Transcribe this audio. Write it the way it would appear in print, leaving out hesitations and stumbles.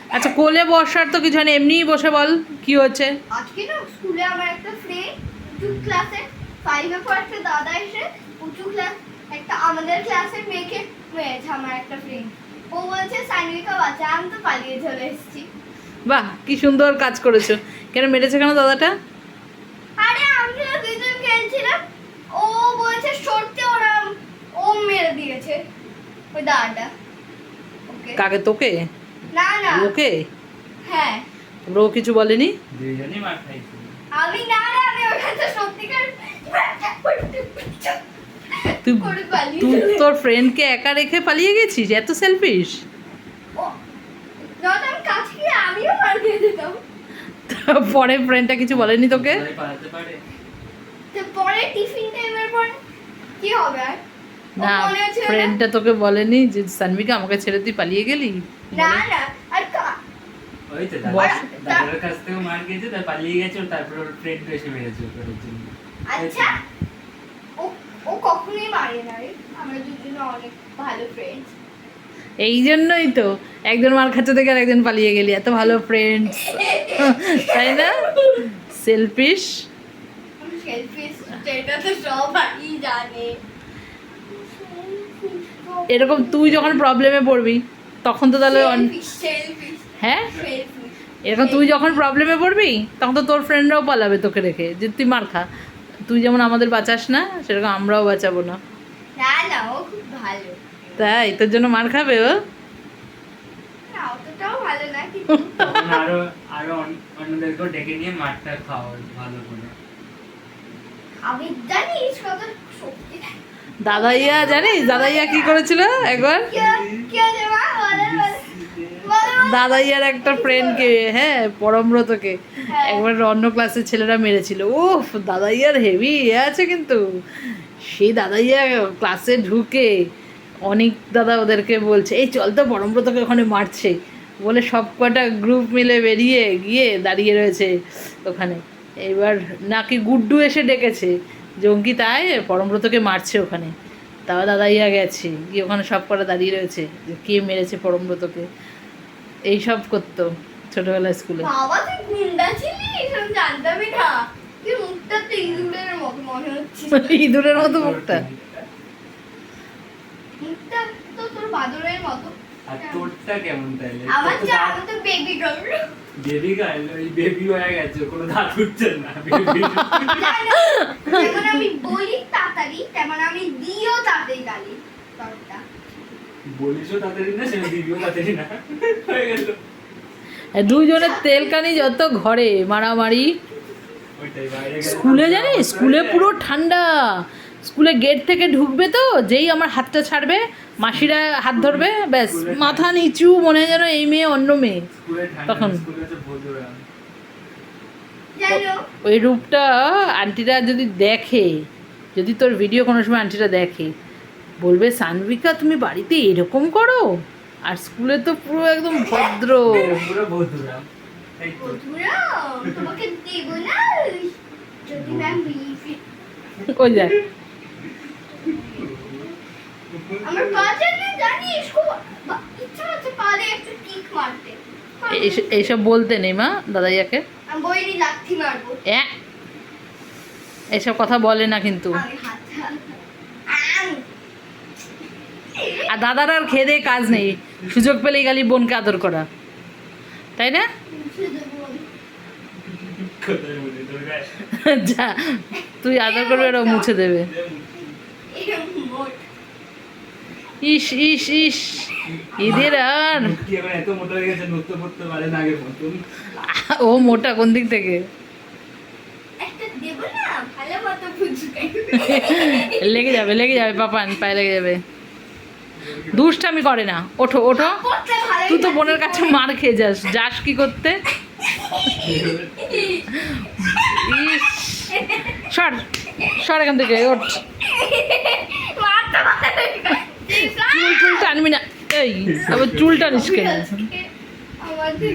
আচ্ছা কোলে বসার তো কিছু নেই, এমনিই বসে বল কি হচ্ছে। আজকে না স্কুলে আমার একটা ফ্রেন্ড উঁচু ক্লাসে 5 এ পড়ে, একটা দাদা এসে উঁচু ক্লাস একটা আমাদের ক্লাসের মেয়েকে মেরেছে। আমার একটা ফ্রেন্ড, ও বলছে সাইনিকা বাচ্চা, আমি তো পালিয়ে চলে এসেছি। বাহ কি সুন্দর কাজ করেছো। কেন মেরেছে কেন দাদাটা? আরে আমরা দুইজন খেলছিলাম, ও বলছে সরতে, ওরা ও মেরে দিয়েছে ওই দাদাটা। ওকে কাকে? তোকে? না না ওকে? হ্যাঁ তোমরা ও কিছু বলেনি? দুইজনই মার খাইছি। আমি না না আমি ওখানে সত্যিকার তুই করে পালিয়ে তুই চলে- তোর ফ্রেন্ডকে একা রেখে পালিয়ে গেছিস? এত সেলফিশ। ও, যখন আমি কাছে গিয়ে আমিও মার খেয়ে যেতাম। পরে ফ্রেন্ডটা কিছু বলেনি তোকে? সবাই পালাতে পারে। তো পরে টিফিন টাইমের পর কি হবে আর? ও না মনে হচ্ছিল না- ফ্রেন্ডটা তোকে বলেনি যে সানভিকা আমাকে ছেড়ে তুই পালিয়ে গেলি? না না আর ওই তো বস- দাদার কাছ থেকে মার খেয়েছে, তার পালিয়ে গেছে, তারপর ওর ফ্রেন্ড এসে মেরেছে ওকে ওর জন্য। আচ্ছা ও ও কখনোই মারে না রে, আমরা দুজন অনেক ভালো ফ্রেন্ডস। এই জন্যই তো একজন মার খাচ্ছে থেকে আর একজন পালিয়ে গেলি, এত ভালো ফ্রেন্ডস তাই না? সেলফিশ। আমি সেলফিশ, সেটা তো সবাই জানে। এরকম তুই যখন প্রবলেমে পড়বি তখন তো তাহলে সেলফিশ হ্যাঁ সেলফিশ এরকম তুই যখন প্রবলেমে পড়বি তখন তো তোর ফ্রেন্ডরাও পালাবে তোকে রেখে, যে তুই মার খা। তুই যেমন আমাদের বাঁচাস না সেরকম আমরাও বাঁচাবো না। না না ও খুব ভালো। তাই তোর জন্য মার খাবে ও? না অতটাও ভালো না কিন্তু তখন আরো আরো অন্যদেরকেও ডেকে নিয়ে মারটা খাওয়া ভালো করে। আমি জানিস কত শক্তি থাকে। দাদাইয়া জানিস দাদাইয়া কি করেছিল একবার? কি আছে মা বলে বলে দাদাইয়ার একটা ফ্রেন্ডকে, হ্যাঁ পরমব্রতকে হ্যাঁ। একবার অন্য ক্লাসের ছেলেরা মেরেছিল। উফ দাদাইয়ার হেভি আছে কিন্তু। সেই দাদাইয়া ক্লাসে ঢুকে অনেক দাদা ওদেরকে বলছে এই চল তো পরমব্রতকে ওখানে মারছে বলে, সব কটা গ্রুপ মিলে বেরিয়ে গিয়ে দাঁড়িয়ে রয়েছে ওখানে। এবার নাকি গুড্ডু এসে ডেকেছে যে অঙ্কিতায় পরমব্রতকে মারছে ওখানে। তাও দাদাইয়া গেছে গিয়ে ওখানে সব কটা দাঁড়িয়ে রয়েছে যে কে মেরেছে পরমব্রতকে। এইসব করতো ছোটবেলায় স্কুলে। বাবা তুই গুন্ডা ছিলি, এসব জানতামই না। কি মুখটা তো ইঁদুরের মতো মনে হচ্ছে। ইঁদুরের মতো মুখটা। মুখটা তো তোর বাদরের মতো। আর তোরটা কেমন তাইলে? আমার তো বেবি গার্ল। বেবি গার্ল, ওই বেবি হয়ে গেছে, কোনো দাঁত উঠছে না। যেমন আমি বলি তাড়াতাড়ি, তেমন আমি দিও তাড়াতাড়ি গালি তোরটা। বলিসও তাড়াতাড়ি না, সে দিবিও তাড়াতাড়ি না, হয়ে গেল। দুজনের তেলকানি যত ঘরে মারামারি। ওইটাই বাইরে গেলে স্কুলে জানিস স্কুলে পুরো ঠান্ডা। স্কুলে গেট থেকে ঢুকবে তো যেই আমার হাতটা ছাড়বে মাসিরা হাত ধরবে, ব্যাস মাথা নিচু, মনে হয় যেন এই মেয়ে অন্য মেয়ে। স্কুলে ঠান্ডা, তখন স্কুলে তো ভোজরা। জানো ওই রূপটা আন্টিরা যদি দেখে, যদি তোর ভিডিও কোনো সময় আন্টিরা দেখে বলবে সানভিকা তুমি বাড়িতে এরকম করো, আর স্কুলে তো পুরো একদম ভদ্র। পুরো ভোজরা। এই তো। বন্ধুরা তোমাকে দেব না যদি ম্যাম বিফি। ওই দেখ আমার বাজারে জানিস খুব ইচ্ছা হচ্ছে পালে একটা কিক মারতে। এইসব বলতে নেই মা দাদাইয়াকে। আমি বইনি লাথি মারবো। এসব কথা বলে না কিন্তু। আমি হাত আর দাদার আর খেয়ে দিয়ে কাজ নেই, সুযোগ পেলেই খালি বোনকে আদর করা, তাই না? কোথায় বলি তোর গায়ে? যা তুই আদর করবে আর ও মুছে দেবে। ইস ইস ইস ঈদের আর মুখ কি এখন এত মোটা হয়ে গেছে, নড়তে পড়তে পারে না আগের মতন। ও মোটা কোন দিক থেকে? একটা দেব না ভালো মতো ফুচকা। লেগে যাবে পাপান, পায়ে লেগে যাবে। দুষ্টামি করে না, ওঠো ওঠো। করতে ভালো। তুই তো বোনের কাছে মার খেয়ে যাস কি করতে? ইস সর এখান থেকে, ওঠ। মারতে ভালো। চুল টানবি না, এই আবার চুল টানিস কেন? আমাদের